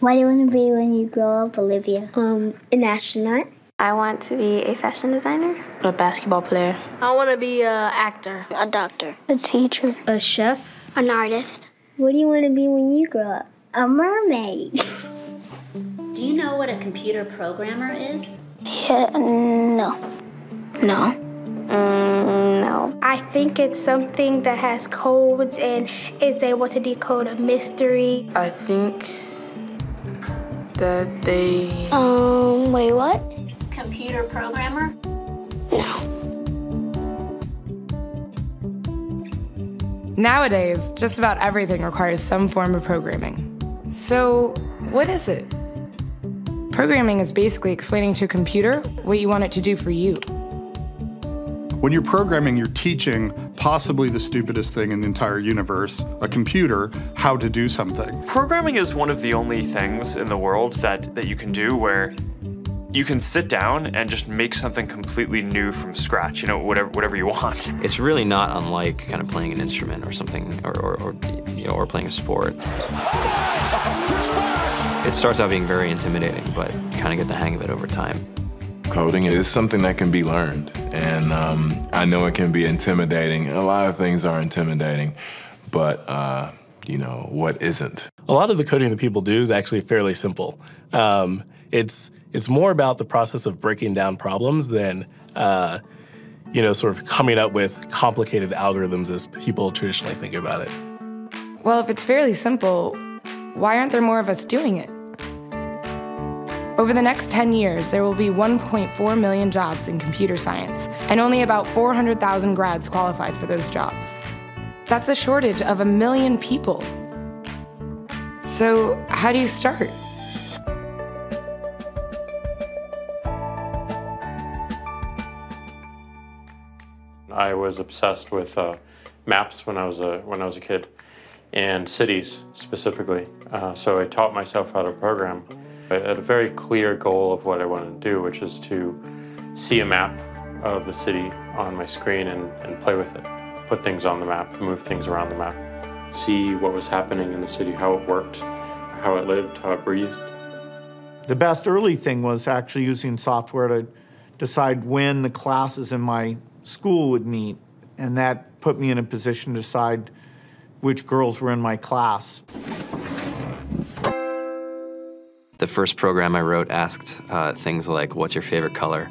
What do you want to be when you grow up, Olivia? An astronaut. I want to be a fashion designer. A basketball player. I want to be an actor. A doctor. A teacher. A chef. An artist. What do you want to be when you grow up? A mermaid. Do you know what a computer programmer is? Yeah, no. No. No. I think it's something that has codes and is able to decode a mystery. I think that they... Wait, what? Computer programmer? No. Nowadays, just about everything requires some form of programming. So, what is it? Programming is basically explaining to a computer what you want it to do for you. When you're programming, you're teaching possibly the stupidest thing in the entire universe, a computer, how to do something. Programming is one of the only things in the world that you can do where you can sit down and just make something completely new from scratch, you know, whatever you want. It's really not unlike kind of playing an instrument or something, or playing a sport. It starts out being very intimidating, but you kind of get the hang of it over time. Coding is something that can be learned, and I know it can be intimidating. A lot of things are intimidating, but you know, what isn't? A lot of the coding that people do is actually fairly simple. It's more about the process of breaking down problems than, you know, sort of coming up with complicated algorithms as people traditionally think about it. Well, if it's fairly simple, why aren't there more of us doing it? Over the next 10 years, there will be 1.4 million jobs in computer science, and only about 400,000 grads qualified for those jobs. That's a shortage of 1 million people. So, how do you start? I was obsessed with maps when I was a kid, and cities specifically. So I taught myself how to program. I had a very clear goal of what I wanted to do, which is to see a map of the city on my screen and play with it. Put things on the map, move things around the map. See what was happening in the city, how it worked, how it lived, how it breathed. The best early thing was actually using software to decide when the classes in my school would meet, and that put me in a position to decide which girls were in my class. The first program I wrote asked things like, what's your favorite color?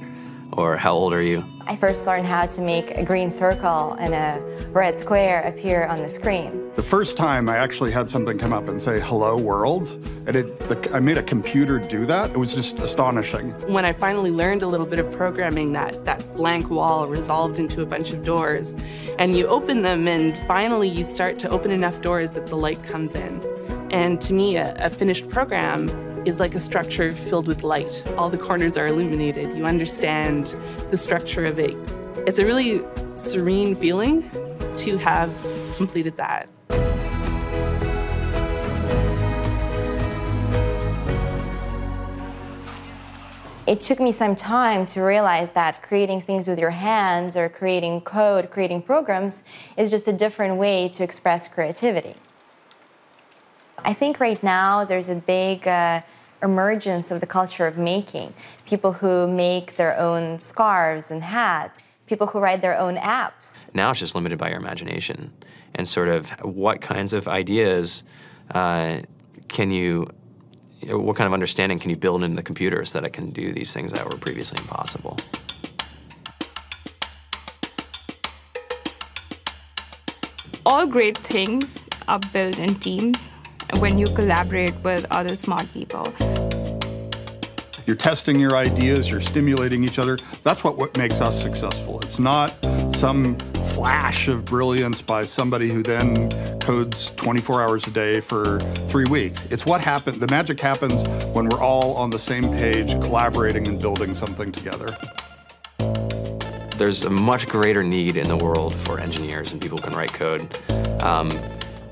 Or how old are you? I first learned how to make a green circle and a red square appear on the screen. The first time I actually had something come up and say, hello world, and I made a computer do that. It was just astonishing. When I finally learned a little bit of programming, that blank wall resolved into a bunch of doors, and you open them, and finally you start to open enough doors that the light comes in. And to me, a finished program is like a structure filled with light. All the corners are illuminated. You understand the structure of it. It's a really serene feeling to have completed that. It took me some time to realize that creating things with your hands or creating code, creating programs, is just a different way to express creativity. I think right now there's a big emergence of the culture of making. People who make their own scarves and hats, people who write their own apps. Now it's just limited by your imagination and sort of what kinds of ideas what kind of understanding can you build into the computer so that it can do these things that were previously impossible. All great things are built in teams when you collaborate with other smart people. You're testing your ideas, you're stimulating each other. That's what makes us successful. It's not some flash of brilliance by somebody who then codes 24 hours a day for 3 weeks. It's what happened. The magic happens when we're all on the same page, collaborating and building something together. There's a much greater need in the world for engineers and people who can write code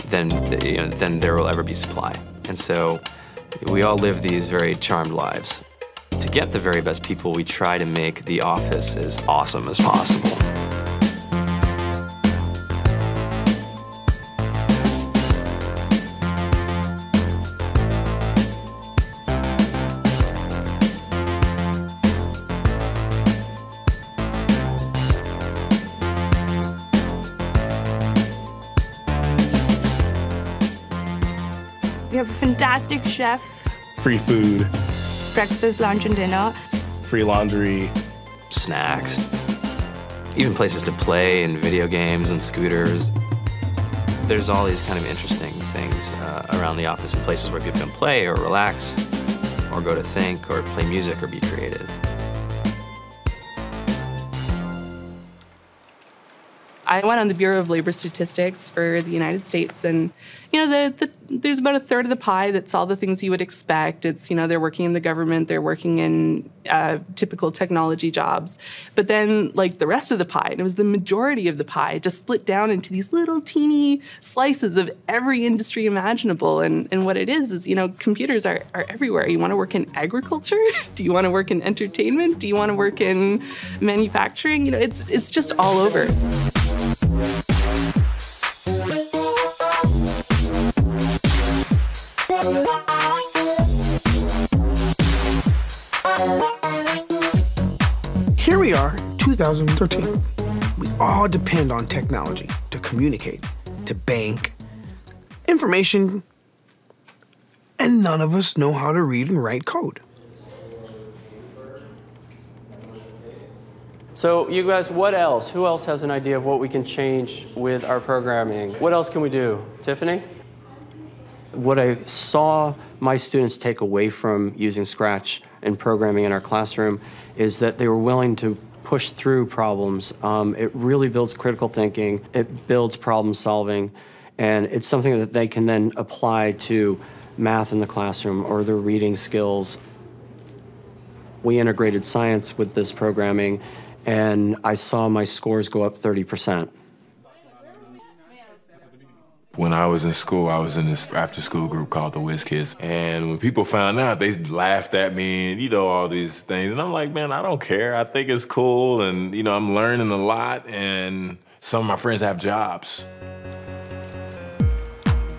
than there will ever be supply. And so we all live these very charmed lives. To get the very best people, we try to make the office as awesome as possible. have a fantastic chef, Free food, breakfast, lunch, and dinner. free laundry, snacks, even places to play and video games and scooters. There's all these kind of interesting things around the office and places where people can play or relax or go to think or play music or be creative. I went on the Bureau of Labor Statistics for the United States, and there's about a third of the pie that's all the things you would expect. It's, they're working in the government, they're working in typical technology jobs. But then, like, the rest of the pie, and it was the majority of the pie, just split down into these little teeny slices of every industry imaginable. And what it is, computers are everywhere. You want to work in agriculture? Do you want to work in entertainment? Do you want to work in manufacturing? It's just all over. Here we are, 2013. We all depend on technology to communicate, to bank, information, and none of us know how to read and write code. So you guys, what else? Who else has an idea of what we can change with our programming? What else can we do? Tiffany? What I saw my students take away from using Scratch and programming in our classroom is that they were willing to push through problems. It really builds critical thinking, it builds problem solving, and it's something that they can then apply to math in the classroom or their reading skills. We integrated science with this programming, and I saw my scores go up 30%. When I was in school, I was in this after-school group called the Whiz Kids. And when people found out, they laughed at me and, all these things. And I'm like, man, I don't care. I think it's cool. And, I'm learning a lot. And some of my friends have jobs.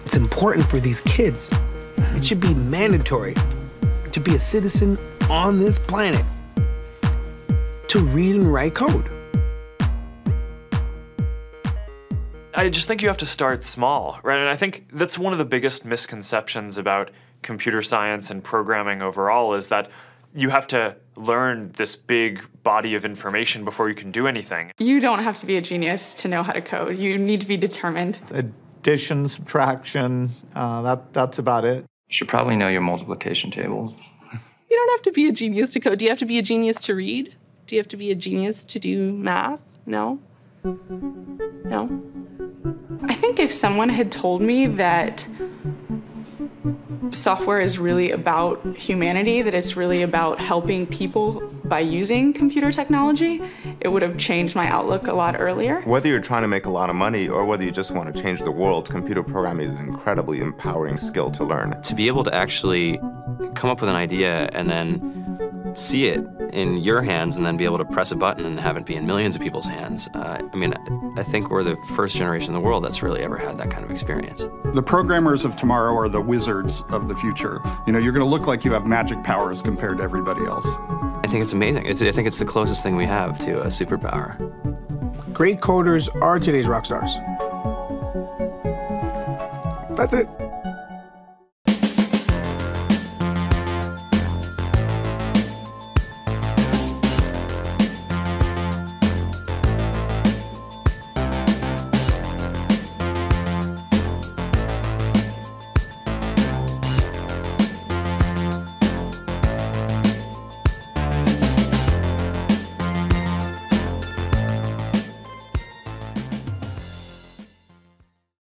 It's important for these kids. It should be mandatory to be a citizen on this planet, to read and write code. I just think you have to start small, right? And I think that's one of the biggest misconceptions about computer science and programming overall is that you have to learn this big body of information before you can do anything. You don't have to be a genius to know how to code. You need to be determined. Addition, subtraction, that's about it. You should probably know your multiplication tables. You don't have to be a genius to code. Do you have to be a genius to read? Do you have to be a genius to do math? No? No? I think if someone had told me that software is really about humanity, that it's really about helping people by using computer technology, it would have changed my outlook a lot earlier. Whether you're trying to make a lot of money or whether you just want to change the world, computer programming is an incredibly empowering skill to learn. To be able to actually come up with an idea and then see it in your hands and then be able to press a button and have it be in millions of people's hands. I think we're the first generation in the world that's really ever had that kind of experience. The programmers of tomorrow are the wizards of the future. You're going to look like you have magic powers compared to everybody else. I think it's amazing. I think it's the closest thing we have to a superpower. Great coders are today's rock stars. That's it.